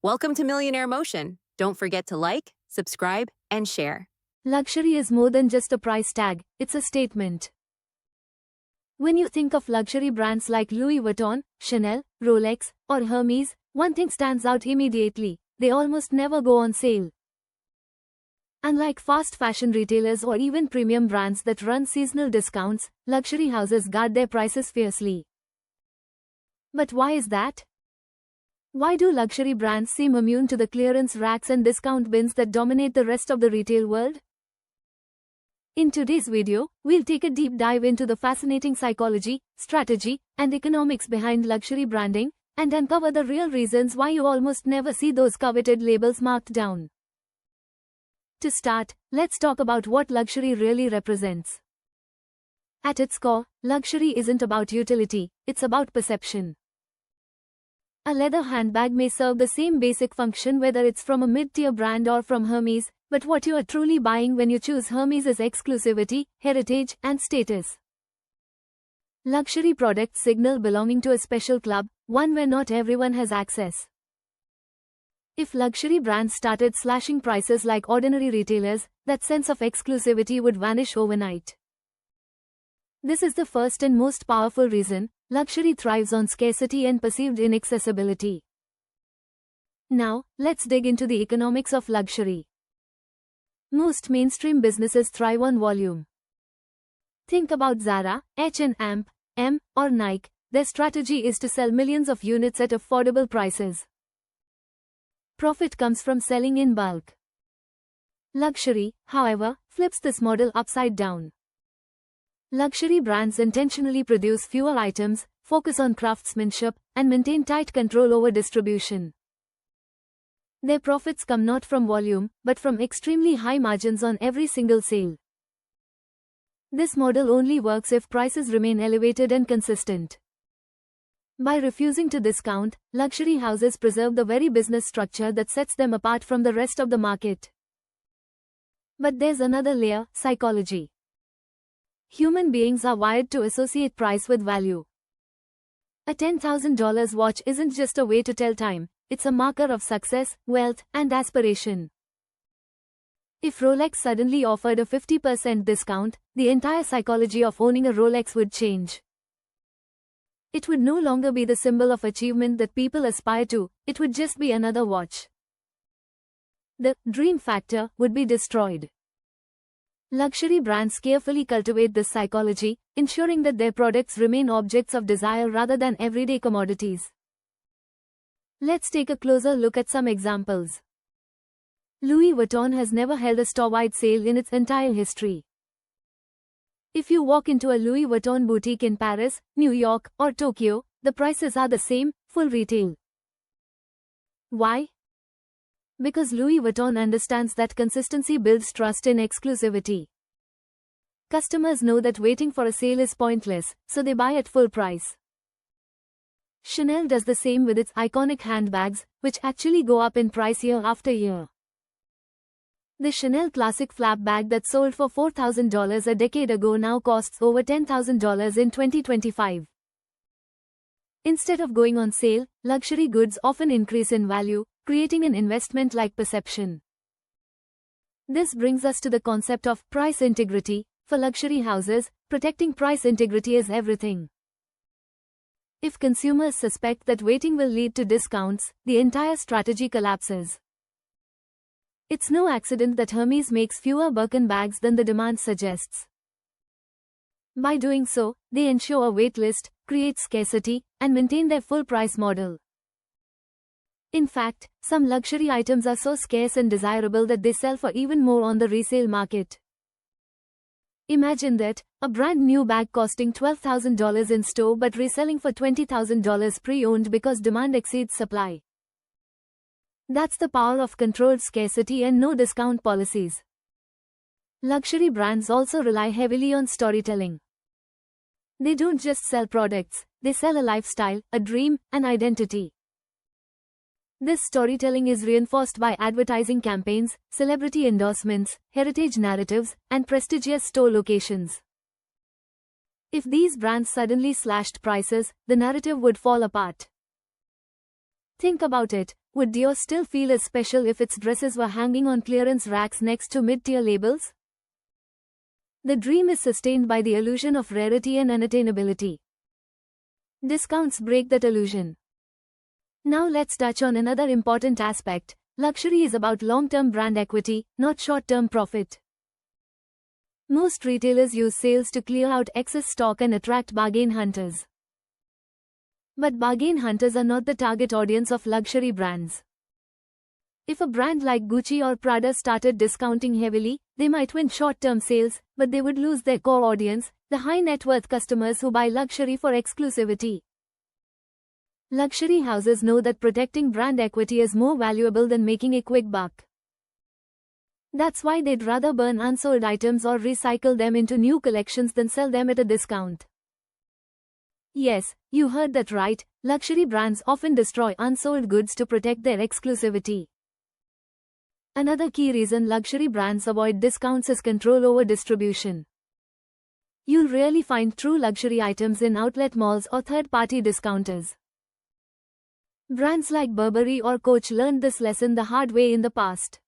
Welcome to Millionaire Motion. Don't forget to like, subscribe, and share. Luxury is more than just a price tag, it's a statement. When you think of luxury brands like Louis Vuitton, Chanel, Rolex, or Hermes, one thing stands out immediately: they almost never go on sale. Unlike fast fashion retailers or even premium brands that run seasonal discounts, luxury houses guard their prices fiercely. But why is that? Why do luxury brands seem immune to the clearance racks and discount bins that dominate the rest of the retail world? In today's video, we'll take a deep dive into the fascinating psychology, strategy, and economics behind luxury branding, and uncover the real reasons why you almost never see those coveted labels marked down. To start, let's talk about what luxury really represents. At its core, luxury isn't about utility, it's about perception. A leather handbag may serve the same basic function whether it's from a mid-tier brand or from Hermes, but what you are truly buying when you choose Hermes is exclusivity, heritage, and status. Luxury products signal belonging to a special club, one where not everyone has access. If luxury brands started slashing prices like ordinary retailers, that sense of exclusivity would vanish overnight. This is the first and most powerful reason: luxury thrives on scarcity and perceived inaccessibility. Now, let's dig into the economics of luxury. Most mainstream businesses thrive on volume. Think about Zara, H&M, or Nike. Their strategy is to sell millions of units at affordable prices. Profit comes from selling in bulk. Luxury, however, flips this model upside down. Luxury brands intentionally produce fewer items, focus on craftsmanship, and maintain tight control over distribution. Their profits come not from volume, but from extremely high margins on every single sale. This model only works if prices remain elevated and consistent. By refusing to discount, luxury houses preserve the very business structure that sets them apart from the rest of the market. But there's another layer: psychology. Human beings are wired to associate price with value. A $10,000 watch isn't just a way to tell time, it's a marker of success, wealth, and aspiration. If Rolex suddenly offered a 50% discount, the entire psychology of owning a Rolex would change. It would no longer be the symbol of achievement that people aspire to, it would just be another watch. The dream factor would be destroyed. Luxury brands carefully cultivate this psychology, ensuring that their products remain objects of desire rather than everyday commodities. Let's take a closer look at some examples. Louis Vuitton has never held a store-wide sale in its entire history. If you walk into a Louis Vuitton boutique in Paris, New York, or Tokyo, the prices are the same, full retail. Why? Because Louis Vuitton understands that consistency builds trust in exclusivity. Customers know that waiting for a sale is pointless, so they buy at full price. Chanel does the same with its iconic handbags, which actually go up in price year after year. The Chanel Classic flap bag that sold for $4,000 a decade ago now costs over $10,000 in 2025. Instead of going on sale, luxury goods often increase in value, creating an investment-like perception. This brings us to the concept of price integrity. For luxury houses, protecting price integrity is everything. If consumers suspect that waiting will lead to discounts, the entire strategy collapses. It's no accident that Hermes makes fewer Birkin bags than the demand suggests. By doing so, they ensure a wait list, create scarcity, and maintain their full price model. In fact, some luxury items are so scarce and desirable that they sell for even more on the resale market. Imagine that, a brand new bag costing $12,000 in store but reselling for $20,000 pre-owned because demand exceeds supply. That's the power of controlled scarcity and no discount policies. Luxury brands also rely heavily on storytelling. They don't just sell products, they sell a lifestyle, a dream, an identity. This storytelling is reinforced by advertising campaigns, celebrity endorsements, heritage narratives, and prestigious store locations. If these brands suddenly slashed prices, the narrative would fall apart. Think about it, would Dior still feel as special if its dresses were hanging on clearance racks next to mid-tier labels? The dream is sustained by the illusion of rarity and unattainability. Discounts break that illusion. Now let's touch on another important aspect. Luxury is about long-term brand equity, not short-term profit. Most retailers use sales to clear out excess stock and attract bargain hunters. But bargain hunters are not the target audience of luxury brands. If a brand like Gucci or Prada started discounting heavily, they might win short-term sales, but they would lose their core audience, the high-net-worth customers who buy luxury for exclusivity. Luxury houses know that protecting brand equity is more valuable than making a quick buck. That's why they'd rather burn unsold items or recycle them into new collections than sell them at a discount. Yes, you heard that right, luxury brands often destroy unsold goods to protect their exclusivity. Another key reason luxury brands avoid discounts is control over distribution. You'll rarely find true luxury items in outlet malls or third-party discounters. Brands like Burberry or Coach learned this lesson the hard way in the past.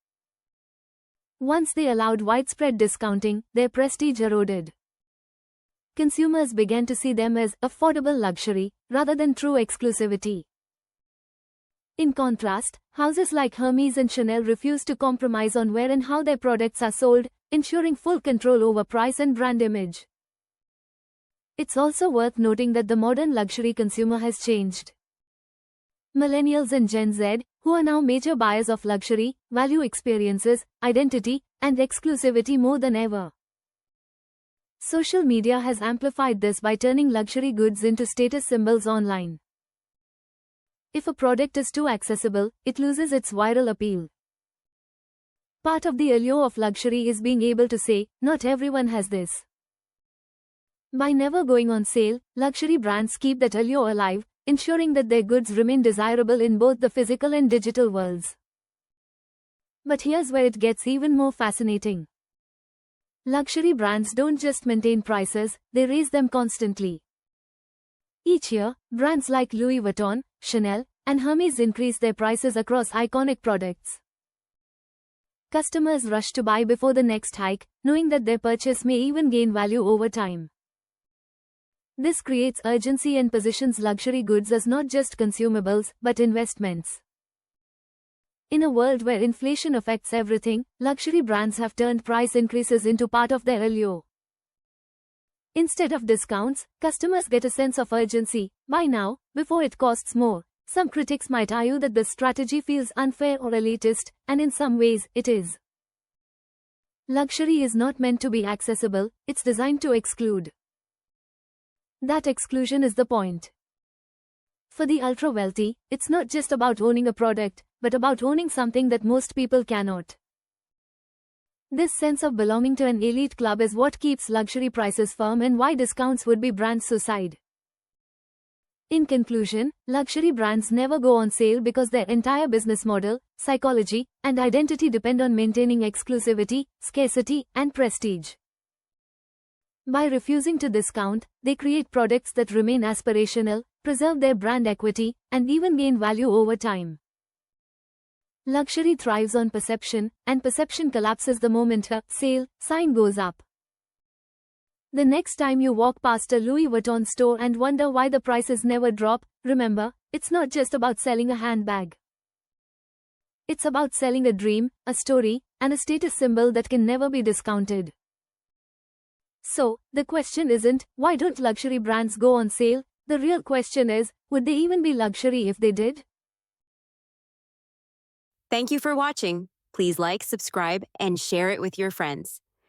Once they allowed widespread discounting, their prestige eroded. Consumers began to see them as affordable luxury, rather than true exclusivity. In contrast, houses like Hermes and Chanel refuse to compromise on where and how their products are sold, ensuring full control over price and brand image. It's also worth noting that the modern luxury consumer has changed. Millennials and Gen Z, who are now major buyers of luxury, value experiences, identity, and exclusivity more than ever. Social media has amplified this by turning luxury goods into status symbols online. If a product is too accessible, it loses its viral appeal. Part of the allure of luxury is being able to say, not everyone has this. By never going on sale, luxury brands keep that allure alive, ensuring that their goods remain desirable in both the physical and digital worlds. But here's where it gets even more fascinating. Luxury brands don't just maintain prices, they raise them constantly. Each year, brands like Louis Vuitton, Chanel, and Hermes increase their prices across iconic products. Customers rush to buy before the next hike, knowing that their purchase may even gain value over time. This creates urgency and positions luxury goods as not just consumables, but investments. In a world where inflation affects everything, luxury brands have turned price increases into part of their allure. Instead of discounts, customers get a sense of urgency. Buy now, before it costs more. Some critics might argue that this strategy feels unfair or elitist, and in some ways, it is. Luxury is not meant to be accessible, it's designed to exclude. That exclusion is the point. For the ultra-wealthy, it's not just about owning a product, but about owning something that most people cannot. This sense of belonging to an elite club is what keeps luxury prices firm and why discounts would be brand suicide. In conclusion, luxury brands never go on sale because their entire business model, psychology, and identity depend on maintaining exclusivity, scarcity, and prestige. By refusing to discount, they create products that remain aspirational, preserve their brand equity, and even gain value over time. Luxury thrives on perception, and perception collapses the moment a sale sign goes up. The next time you walk past a Louis Vuitton store and wonder why the prices never drop, remember, it's not just about selling a handbag. It's about selling a dream, a story, and a status symbol that can never be discounted. So, the question isn't, why don't luxury brands go on sale? The real question is, would they even be luxury if they did? Thank you for watching. Please like, subscribe, and share it with your friends.